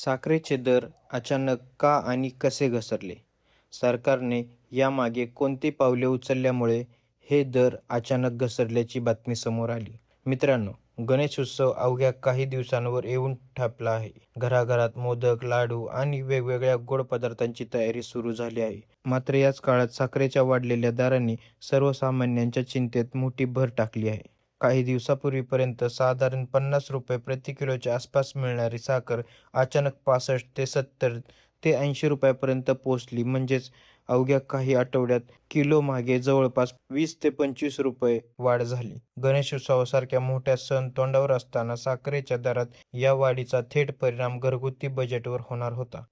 साखरेचे दर अचानक का आणि कसे घसरले? सरकारने यामागे कोणती पावले उचलल्यामुळे हे दर अचानक घसरल्याची बातमी समोर आली? मित्रांनो, गणेशोत्सव अवघ्या काही दिवसांवर येऊन ठेपला आहे. घराघरात मोदक, लाडू आणि वेगवेगळ्या गोड पदार्थांची तयारी सुरू झाली आहे. मात्र याच काळात साखरेच्या वाढलेल्या दरांनी सर्वसामान्यांच्या चिंतेत मोठी भर टाकली आहे. काही दिवसापूर्वीपर्यंत साधारण ₹50 प्रति किलोच्या आसपास मिळणारी साखर अचानक 65 ते 70 ते ₹80 पर्यंत पोहोचली. म्हणजेच अवघ्या काही आठवड्यात किलोमागे जवळपास 20 ते ₹25 वाढ झाली. गणेशोत्सवासारख्या मोठ्या सण तोंडावर असताना साखरेच्या दरात या वाढीचा थेट परिणाम घरगुती बजेटवर होणार होता.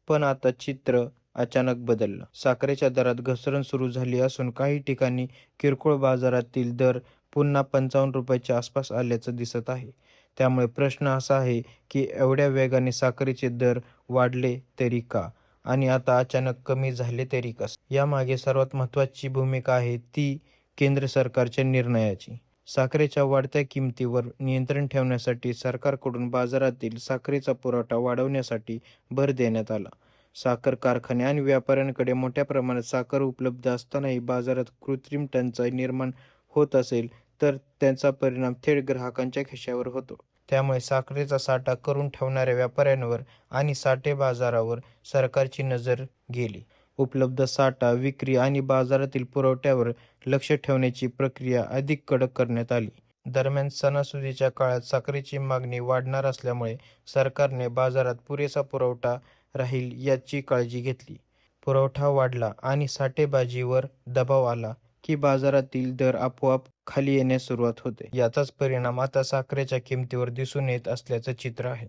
पण आता चित्र अचानक बदललं. साखरेच्या दरात घसरण सुरू झाली असून काही ठिकाणी किरकोळ बाजारातील दर पुन्हा ₹55 च्या आसपास आल्याचं दिसत आहे. त्यामुळे प्रश्न असा आहे, की एवढ्या वेगाने साखरेचे दर वाढले तरी का? आणि आता अचानक कमी झाले तरी कसं? यामागे सर्वात महत्त्वाची भूमिका आहे ती केंद्र सरकारच्या निर्णयाची. साखरेच्या वाढत्या किमतीवर नियंत्रण ठेवण्यासाठी सरकारकडून बाजारातील साखरेचा पुरवठा वाढवण्यासाठी भर देण्यात आला. साखर कारखाने आणि व्यापाऱ्यांकडे मोठ्या प्रमाणात साखर उपलब्ध असतानाही बाजारात कृत्रिम टंचाई निर्माण होत असेल, तर त्याचा परिणाम थेट ग्राहकांच्या खिशावर होतो. त्यामुळे साखरेचा साठा करून ठेवणाऱ्या व्यापाऱ्यांवर आणि साठेबाजारावर सरकारची नजर गेली. उपलब्ध साठा, विक्री आणि बाजारातील पुरवठ्यावर लक्ष ठेवण्याची प्रक्रिया अधिक कडक करण्यात आली. दरम्यान, सणासुदीच्या काळात साखरेची मागणी वाढणार असल्यामुळे सरकारने बाजारात पुरेसा पुरवठा राहील याची काळजी घेतली. पुरवठा वाढला आणि साठेबाजीवर दबाव आला, की बाजारातील दर आपोआप खाली येण्यास सुरुवात होते. याचाच परिणाम आता साखरेच्या किमतीवर दिसून येत असल्याचं चित्र आहे.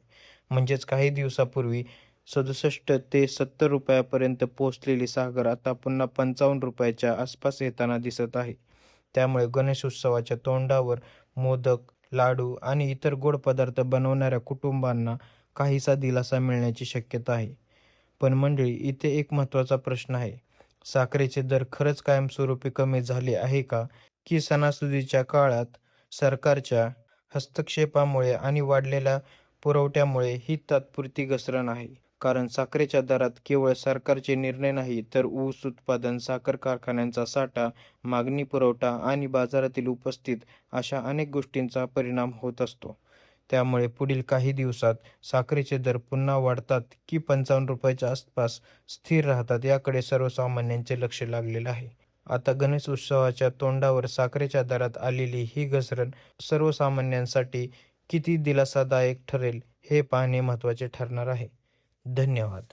म्हणजेच काही दिवसापूर्वी 67 ते ₹70 पर्यंत पोहोचलेली साखर आता पुन्हा ₹55 च्या आसपास येताना दिसत आहे. त्यामुळे गणेशोत्सवाच्या तोंडावर मोदक, लाडू आणि इतर गोड पदार्थ बनवणाऱ्या कुटुंबांना काहीसा दिलासा मिळण्याची शक्यता आहे. पण मंडळी, इथे एक महत्त्वाचा प्रश्न आहे. साखरेचे दर खरंच कायमस्वरूपी कमी झाले आहे का? की सणासुदीच्या काळात सरकारच्या हस्तक्षेपामुळे आणि वाढलेल्या पुरवठ्यामुळे ही तात्पुरती घसरण आहे? कारण साखरेच्या दरात केवळ सरकारचे निर्णय नाही, तर ऊस उत्पादन, साखर कारखान्यांचा साठा, मागणी, पुरवठा आणि बाजारातील उपस्थित अशा अनेक गोष्टींचा परिणाम होत असतो. त्यामुळे पुढील काही दिवसात साखरेचे दर पुन्हा वाढतात की ₹55 च्या आसपास स्थिर राहतात याकडे सर्वसामान्यांचे लक्ष लागलेलं आहे. आता गणेशोत्सवाच्या तोंडावर साखरेच्या दरात आलेली ही घसरण सर्वसामान्यांसाठी किती दिलासादायक ठरेल हे पाहणे महत्त्वाचे ठरणार आहे. धन्यवाद.